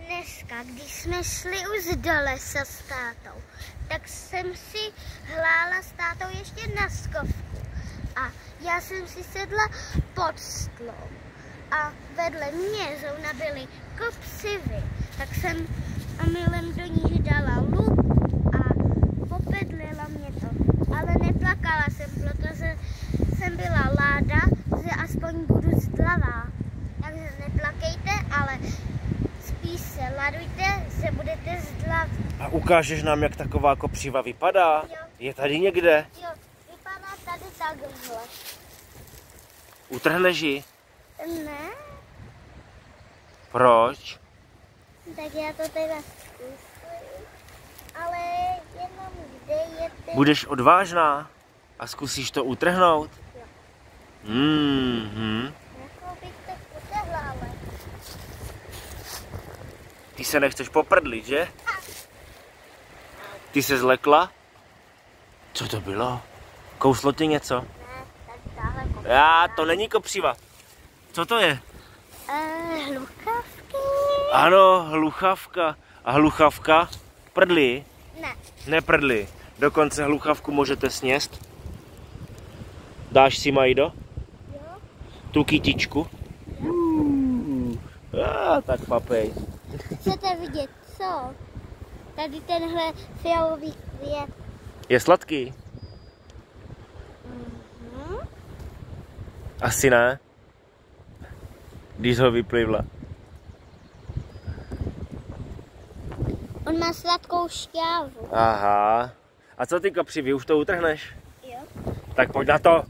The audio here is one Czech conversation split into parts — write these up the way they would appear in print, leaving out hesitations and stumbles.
Dneska, když jsme šli už do lesa s tátou, tak jsem si hlála s tátou ještě na skovku. A já jsem si sedla pod strom. A vedle mě zrovna byly kopřivy. Tak jsem omylem do nich dala luk a popedlila mě to. Ale neplakala jsem, protože jsem byla ráda, že aspoň budu zdravá. Takže neplakejte, ale spíš se ladujte, že budete zdraví. A ukážeš nám, jak taková kopřiva vypadá? Jo. Je tady někde? Jo, vypadá tady takhle. Utrhneš ji? Ne? Proč? Tak já to teda zkusím. Ale jenom kde je ten... Budeš odvážná a zkusíš to utrhnout? Jo. Jako bych to utrhla, ale... Ty se nechceš poprdlit, že? Ty se zlekla? Co to bylo? Kouslo ti něco? Ne, tak tahle kopřiva. Já, to není kopřiva. Co to je? Hluchavky? Ano, hluchavka. A hluchavka? Prdlí? Ne. Neprdlí. Dokonce hluchavku můžete sněst. Dáš si, Majdo? Jo? Tu kytičku? Tak papej. Chcete vidět co? Tady tenhle fialový květ. Je sladký? Asi ne. Když ho vyplivla. On má sladkou šťávu. Aha. A co ty kopřivy, už to utrhneš? Jo. Tak pojď na to.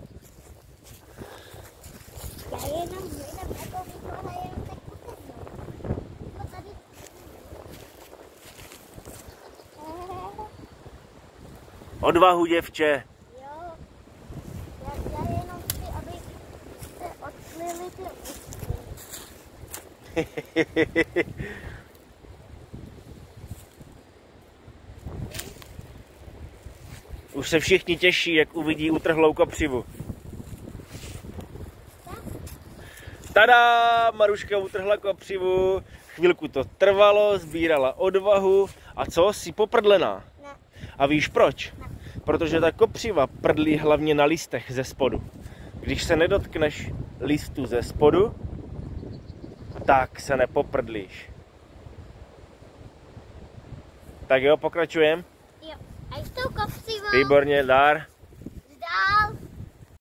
Já jenom hledám, jako vypadá, jenom tak utrhnu. No tady. Odvahu, děvče. Jo. Já jenom chci, aby se odkryly ty ústky. Už se všichni těší, jak uvidí utrhlou kopřivu. Tada! Maruška utrhla kopřivu, chvilku to trvalo, sbírala odvahu a co? Jsi poprdlená. Ne. A víš proč? Ne. Protože ta kopřiva prdlí hlavně na listech ze spodu. Když se nedotkneš listu ze spodu, tak se nepoprdlíš. Tak jo, pokračujem. Jo. A s tou kopřivou. Výborně, dár.